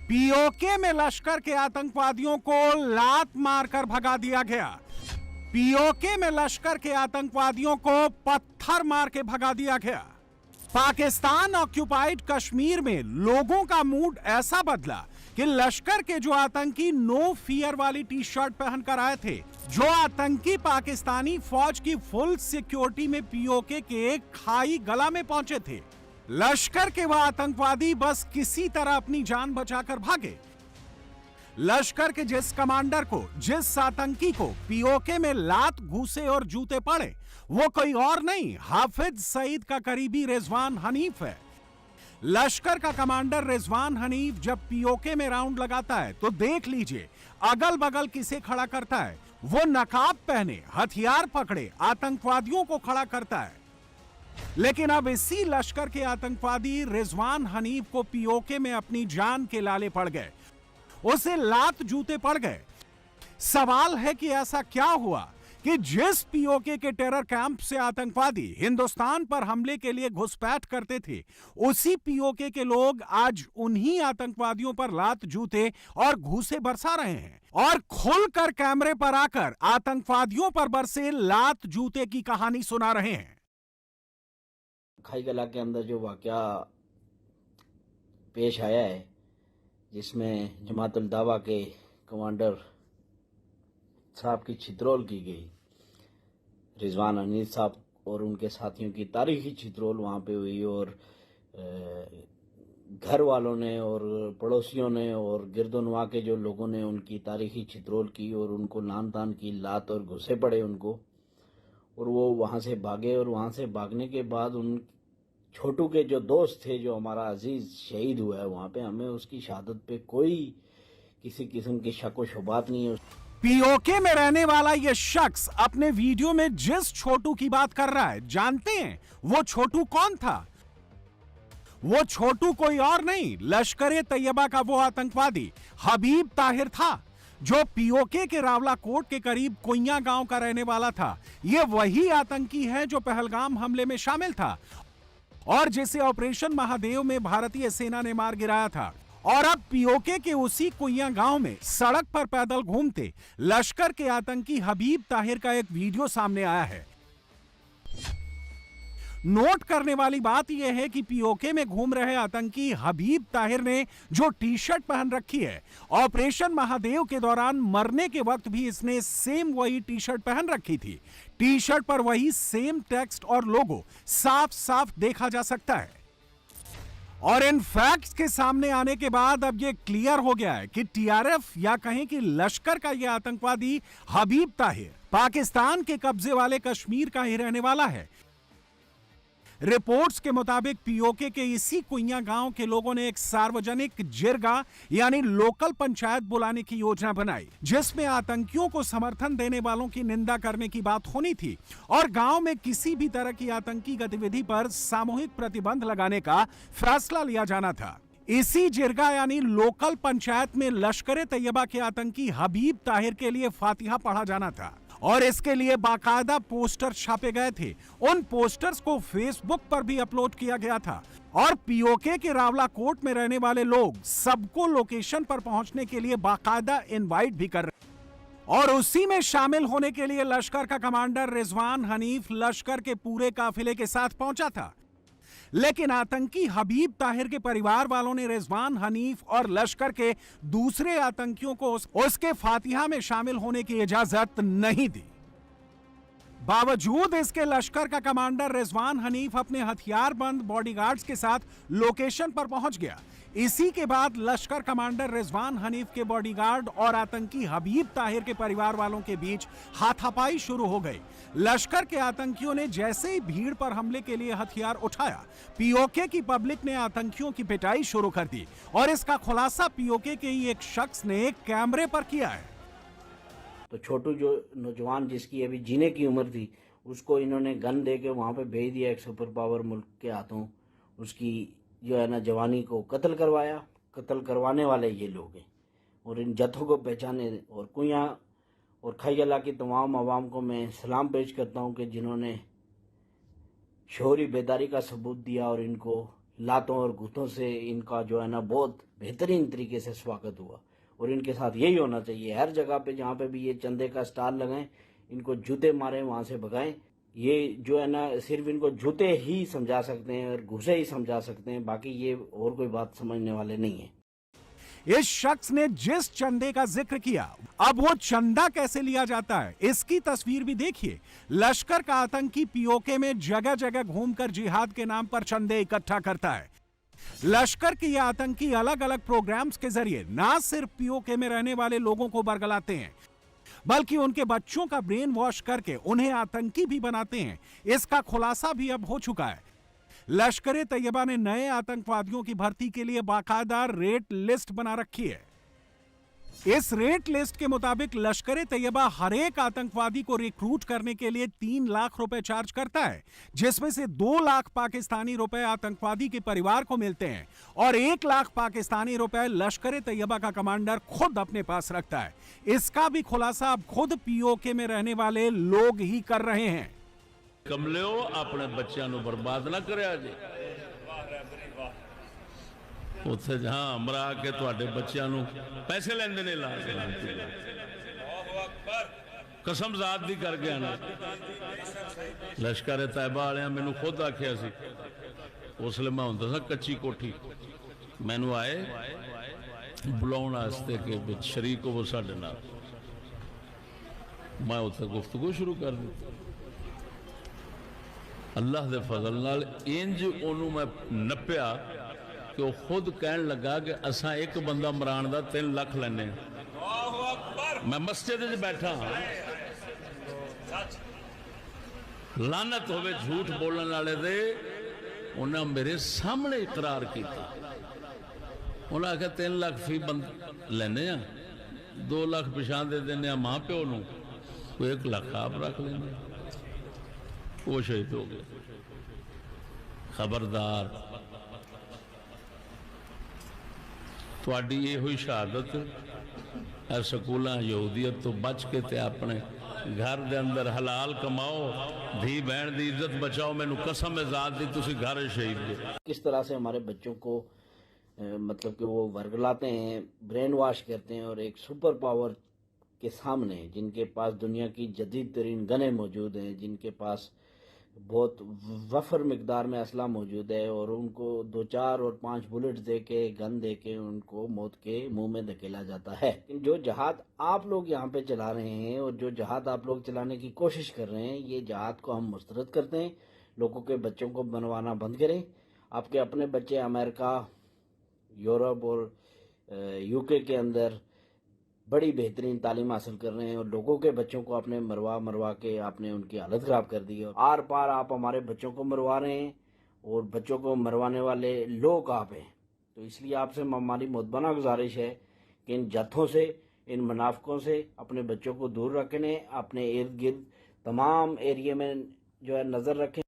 PoK में लश्कर के आतंकवादियों को लात मारकर भगा दिया गया। पीओके में लश्कर के आतंकवादियों को पत्थर मार के भगा दिया गया। पाकिस्तान ऑक्यूपाइड कश्मीर में लोगों का मूड ऐसा बदला कि लश्कर के जो आतंकी नो फियर वाली टी शर्ट पहनकर आए थे, जो आतंकी पाकिस्तानी फौज की फुल सिक्योरिटी में पीओके के खाई गला में पहुंचे थे, लश्कर के वह आतंकवादी बस किसी तरह अपनी जान बचाकर भागे। लश्कर के जिस कमांडर को, जिस आतंकी को पीओके में लात, घूसे और जूते पड़े, वो कोई और नहीं, हाफिज सईद का करीबी रिजवान हनीफ है। लश्कर का कमांडर रिजवान हनीफ जब पीओके में राउंड लगाता है तो देख लीजिए अगल बगल किसे खड़ा करता है। वो नकाब पहने, हथियार पकड़े आतंकवादियों को खड़ा करता है। लेकिन अब इसी लश्कर के आतंकवादी रिजवान हनीफ को पीओके में अपनी जान के लाले पड़ गए, उसे लात जूते पड़ गए। सवाल है कि ऐसा क्या हुआ कि जिस पीओके के टेरर कैंप से आतंकवादी हिंदुस्तान पर हमले के लिए घुसपैठ करते थे, उसी पीओके के लोग आज उन्हीं आतंकवादियों पर लात, जूते और घूसे बरसा रहे हैं और खुलकर कैमरे पर आकर आतंकवादियों पर बरसे लात, जूते की कहानी सुना रहे हैं। खाईगला के अंदर जो वाकया पेश आया है, जिसमें जमातुल दावा के कमांडर साहब की छितरोल की गई, रिजवान हनीफ साहब और उनके साथियों की तारीखी छितरोल वहाँ पे हुई और घर वालों ने और पड़ोसियों ने और गिरदोनवा के जो लोगों ने उनकी तारीखी छितरोल की और उनको नान तान की, लात और घुसे पड़े उनको, और वो वहाँ से भागे। और वहाँ से भागने के बाद उन छोटू के जो दोस्त थे, जो हमारा अजीज शहीद हुआ है वहाँ पे, हमें उसकी शहादत पे कोई किसी किस्म की शक व शुबात नहीं है। पीओके में रहने वाला यह शख्स अपने वीडियो में जिस छोटू की बात कर रहा है, जानते हैं वो छोटू कौन था? वो छोटू कोई और नहीं, लश्कर ए तैयबा का वो आतंकवादी हबीब ताहिर था, जो पीओके के रावला कोट के करीब कुइया गांव का रहने वाला था। यह वही आतंकी है जो पहलगाम हमले में शामिल था और जिसे ऑपरेशन महादेव में भारतीय सेना ने मार गिराया था। और अब पीओके के उसी कुइया गांव में सड़क पर पैदल घूमते लश्कर के आतंकी हबीब ताहिर का एक वीडियो सामने आया है। नोट करने वाली बात यह है कि पीओके में घूम रहे आतंकी हबीब ताहिर ने जो टी शर्ट पहन रखी है, ऑपरेशन महादेव के दौरान मरने के वक्त भी इसने सेम वही टी शर्ट पहन रखी थी। टी शर्ट पर वही सेम टेक्स्ट और लोगो साफ साफ देखा जा सकता है। और इन फैक्ट्स के सामने आने के बाद अब यह क्लियर हो गया है कि टीआरएफ या कहें कि लश्कर का यह आतंकवादी हबीब ताहिर पाकिस्तान के कब्जे वाले कश्मीर का ही रहने वाला है। रिपोर्ट्स के मुताबिक पीओके के इसी कुइया गांव के लोगों ने एक सार्वजनिक जिरगा यानी लोकल पंचायत बुलाने की योजना बनाई, जिसमें आतंकियों को समर्थन देने वालों की निंदा करने की बात होनी थी और गांव में किसी भी तरह की आतंकी गतिविधि पर सामूहिक प्रतिबंध लगाने का फैसला लिया जाना था। इसी जिरगा यानी लोकल पंचायत में लश्कर ए तैयबा के आतंकी हबीब ताहिर के लिए फातिहा पढ़ा जाना था और इसके लिए बाकायदा पोस्टर छापे गए थे। उन पोस्टर्स को फेसबुक पर भी अपलोड किया गया था और पीओके के रावला कोट में रहने वाले लोग सबको लोकेशन पर पहुंचने के लिए बाकायदा इनवाइट भी कर रहे और उसी में शामिल होने के लिए लश्कर का कमांडर रिजवान हनीफ लश्कर के पूरे काफिले के साथ पहुंचा था। लेकिन आतंकी हबीब ताहिर के परिवार वालों ने रिजवान हनीफ और लश्कर के दूसरे आतंकियों को उसके फातिहा में शामिल होने की इजाजत नहीं दी। बावजूद इसके लश्कर का कमांडर रिजवान हनीफ अपने हथियारबंद बॉडीगार्ड्स के साथ लोकेशन पर पहुंच गया। इसी के बाद लश्कर कमांडर रिजवान हनीफ के बॉडीगार्ड और आतंकी हबीब ताहिर के परिवार वालों के बीच हाथापाई शुरू हो गई। लश्कर के आतंकियों ने जैसे ही भीड़ पर हमले के लिए हथियार उठाया, पीओके की पब्लिक ने आतंकियों की पिटाई शुरू कर दी और इसका खुलासा पीओके के ही एक शख्स ने कैमरे पर किया है। तो छोटू जो नौजवान जिसकी अभी जीने की उम्र थी, उसको इन्होंने गन दे के वहाँ पे भेज दिया एक सुपर पावर मुल्क के हाथों। उसकी जो है ना जवानी को कत्ल करवाया। कत्ल करवाने वाले ये लोग हैं और इन जत्थों को पहचाने और कुइया और खाईगला की तमाम आवाम को मैं सलाम पेश करता हूँ कि जिन्होंने शौरी बेदारी का सबूत दिया और इनको लातों और घूंटों से इनका जो है ना बहुत बेहतरीन तरीके से स्वागत हुआ। और इनके साथ यही होना चाहिए, हर जगह पे जहाँ पे भी ये चंदे का स्टॉल लगाएं, इनको जूते मारें, वहाँ से भगाएं। ये जो है ना सिर्फ इनको जूते ही समझा सकते हैं और घुसे ही समझा सकते हैं, बाकी ये और कोई बात समझने वाले नहीं है। इस शख्स ने जिस चंदे का जिक्र किया, अब वो चंदा कैसे लिया जाता है इसकी तस्वीर भी देखिए। लश्कर का आतंकी पीओके में जगह जगह घूमकर जिहाद के नाम पर चंदे इकट्ठा करता है। लश्कर के ये आतंकी अलग अलग प्रोग्राम्स के जरिए ना सिर्फ पीओके में रहने वाले लोगों को बरगलाते हैं, बल्कि उनके बच्चों का ब्रेन वॉश करके उन्हें आतंकी भी बनाते हैं। इसका खुलासा भी अब हो चुका है। लश्कर तैयबा ने नए आतंकवादियों की भर्ती के लिए बाकायदा रेट लिस्ट बना रखी है। इस रेट लिस्ट के मुताबिक लश्कर तैयबा हर एक आतंकवादी को रिक्रूट करने के लिए 3 लाख रुपए चार्ज करता है, जिसमें से 2 लाख पाकिस्तानी रुपए आतंकवादी के परिवार को मिलते हैं और 1 लाख पाकिस्तानी रुपए लश्कर तैयबा का कमांडर खुद अपने पास रखता है। इसका भी खुलासा अब खुद पीओके में रहने वाले लोग ही कर रहे हैं। कमलिओ अपने बच्चों को बर्बाद ना करिया जी, उत्थे जहां मरा के तुहाडे बच्चों को पैसे लेंदे ने ला कसम जात दी कर गया ना। लश्कर तैयबा वाले मैनू खुद आख्या सी, उसले मैं हुंदा सा कच्ची कोठी, मैनू आए बुलाउण वास्ते कि शरीक हो साडे नाल, मैं उत्थे गुफ्तगू शुरू कर दी। अल्लाह दे फजल नाल इंज ओनू मैं नप्पिया कि वो खुद कहन लगा कि असा एक बंदा मरान दा 3 लाख लेने। मैं मस्जिद च बैठा हाँ, लानत होवे झूठ बोलने वाले दे, उन्हें मेरे सामने इकरार किया। उन्हें आख्या 3 लाख फी बंद लेने, 2 लाख पिछा दे देने मां प्यो नूं, 1 लाख आप रख लेने। वो शहीद हो गए। खबरदार, थोड़ी ये हुई शहादत स्कूलों यहूदियत तो बच के ते अपने घर दे अंदर हलाल कमाओ, धी बहन की इज्जत बचाओ। मैनू कसम है ज़ात दी, तुसी घर शहीद हो। किस तरह से हमारे बच्चों को मतलब कि वो वर्गलाते हैं, ब्रेन वॉश करते हैं, और एक सुपर पावर के सामने जिनके पास दुनिया की जदीद तरीन गनें मौजूद हैं, जिनके पास बहुत वफर मिकदार में असला मौजूद है, और उनको 2, 4 और 5 बुलेट दे के, गन दे के उनको मौत के मुंह में धकेला जाता है। लेकिन जो जहाद आप लोग यहाँ पे चला रहे हैं और जो जहाद आप लोग चलाने की कोशिश कर रहे हैं, ये जहाद को हम मुस्तरद करते हैं। लोगों के बच्चों को बनवाना बंद करें। आपके अपने बच्चे अमेरिका, यूरोप और यूके के अंदर बड़ी बेहतरीन तालीम हासिल कर रहे हैं, और लोगों के बच्चों को आपने मरवा के आपने उनकी हालत ख़राब कर दी है। आर पार आप हमारे बच्चों को मरवा रहे हैं, और बच्चों को मरवाने वाले लोग आप हैं। तो इसलिए आपसे हमारी मुतबना गुजारिश है कि इन जत्थों से, इन मुनाफिकों से अपने बच्चों को दूर रखने, अपने इर्द गिर्द तमाम एरिया में जो है नज़र रखें।